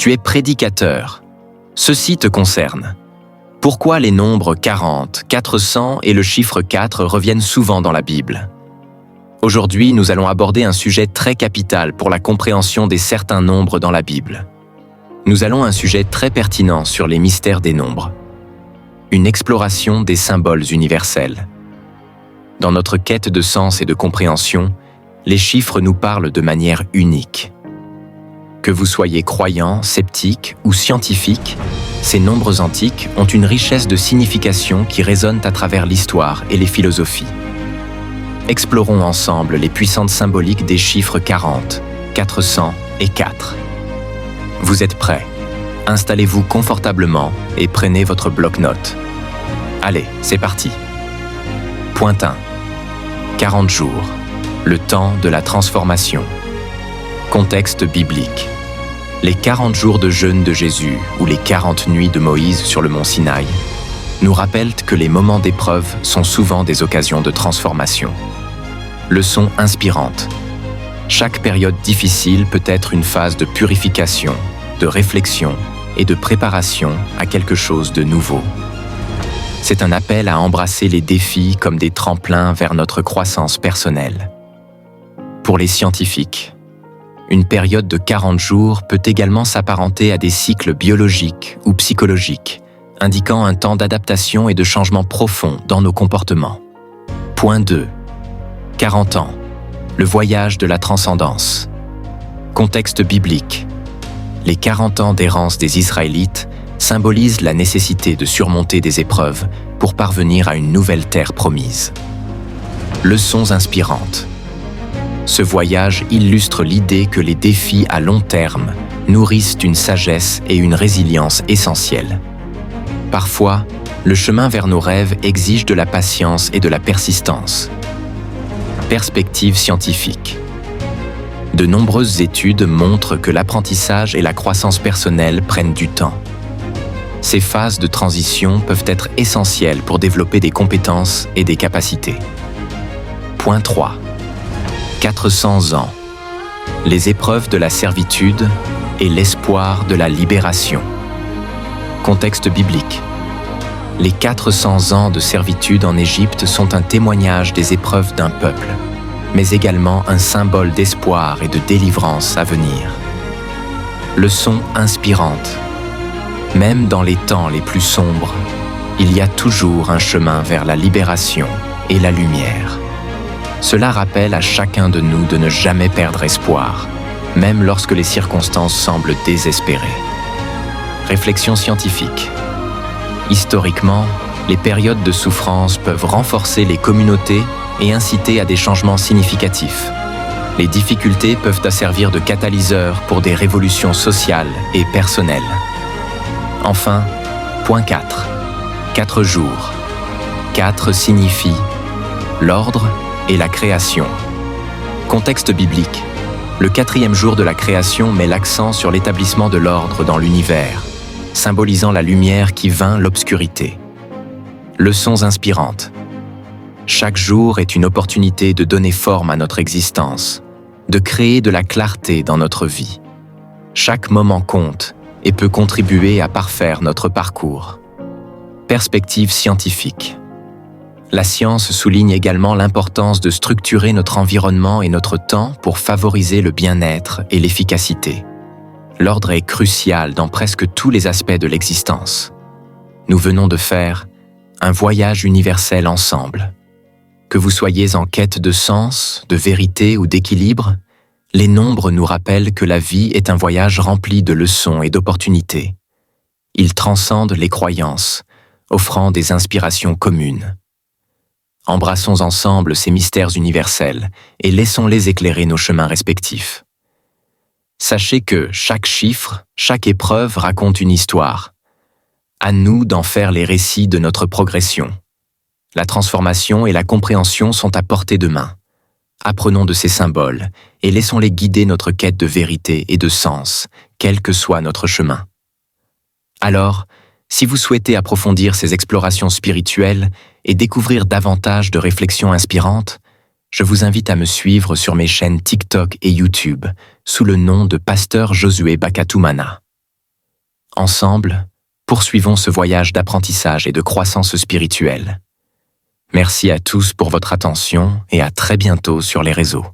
Tu es prédicateur. Ceci te concerne. Pourquoi les nombres 40, 400 et le chiffre 4 reviennent souvent dans la Bible? Aujourd'hui, nous allons aborder un sujet très capital pour la compréhension des certains nombres dans la Bible. Nous allons à un sujet très pertinent sur les mystères des nombres. Une exploration des symboles universels. Dans notre quête de sens et de compréhension, les chiffres nous parlent de manière unique. Que vous soyez croyant, sceptique ou scientifique, ces nombres antiques ont une richesse de signification qui résonnent à travers l'histoire et les philosophies. Explorons ensemble les puissantes symboliques des chiffres 40, 400 et 4. Vous êtes prêts? Installez-vous confortablement et prenez votre bloc-notes. Allez, c'est parti. Point 1. 40 jours. Le temps de la transformation. Contexte biblique. Les 40 jours de jeûne de Jésus ou les 40 nuits de Moïse sur le mont Sinaï nous rappellent que les moments d'épreuve sont souvent des occasions de transformation. Leçon inspirante. Chaque période difficile peut être une phase de purification, de réflexion et de préparation à quelque chose de nouveau. C'est un appel à embrasser les défis comme des tremplins vers notre croissance personnelle. Pour les scientifiques, une période de 40 jours peut également s'apparenter à des cycles biologiques ou psychologiques, indiquant un temps d'adaptation et de changement profond dans nos comportements. Point 2. 40 ans. Le voyage de la transcendance. Contexte biblique. Les 40 ans d'errance des Israélites symbolisent la nécessité de surmonter des épreuves pour parvenir à une nouvelle terre promise. Leçons inspirantes. Ce voyage illustre l'idée que les défis à long terme nourrissent une sagesse et une résilience essentielles. Parfois, le chemin vers nos rêves exige de la patience et de la persistance. Perspective scientifique. De nombreuses études montrent que l'apprentissage et la croissance personnelle prennent du temps. Ces phases de transition peuvent être essentielles pour développer des compétences et des capacités. Point 3. 400 ans. Les épreuves de la servitude et l'espoir de la libération. Contexte biblique. Les 400 ans de servitude en Égypte sont un témoignage des épreuves d'un peuple, mais également un symbole d'espoir et de délivrance à venir. Leçon inspirante. Même dans les temps les plus sombres, il y a toujours un chemin vers la libération et la lumière. Cela rappelle à chacun de nous de ne jamais perdre espoir, même lorsque les circonstances semblent désespérées. Réflexion scientifique. Historiquement, les périodes de souffrance peuvent renforcer les communautés et inciter à des changements significatifs. Les difficultés peuvent servir de catalyseur pour des révolutions sociales et personnelles. Enfin, point 4. 4 jours. 4 signifie l'ordre et la création. Contexte biblique. Le 4e jour de la création met l'accent sur l'établissement de l'ordre dans l'univers, symbolisant la lumière qui vainc l'obscurité. Leçons inspirantes. Chaque jour est une opportunité de donner forme à notre existence, de créer de la clarté dans notre vie. Chaque moment compte et peut contribuer à parfaire notre parcours. Perspective scientifique. La science souligne également l'importance de structurer notre environnement et notre temps pour favoriser le bien-être et l'efficacité. L'ordre est crucial dans presque tous les aspects de l'existence. Nous venons de faire un voyage universel ensemble. Que vous soyez en quête de sens, de vérité ou d'équilibre, les nombres nous rappellent que la vie est un voyage rempli de leçons et d'opportunités. Ils transcendent les croyances, offrant des inspirations communes. Embrassons ensemble ces mystères universels et laissons-les éclairer nos chemins respectifs. Sachez que chaque chiffre, chaque épreuve raconte une histoire. À nous d'en faire les récits de notre progression. La transformation et la compréhension sont à portée de main. Apprenons de ces symboles et laissons-les guider notre quête de vérité et de sens, quel que soit notre chemin. Alors, si vous souhaitez approfondir ces explorations spirituelles et découvrir davantage de réflexions inspirantes, je vous invite à me suivre sur mes chaînes TikTok et YouTube sous le nom de Pasteur Josué Bakatumana. Ensemble, poursuivons ce voyage d'apprentissage et de croissance spirituelle. Merci à tous pour votre attention et à très bientôt sur les réseaux.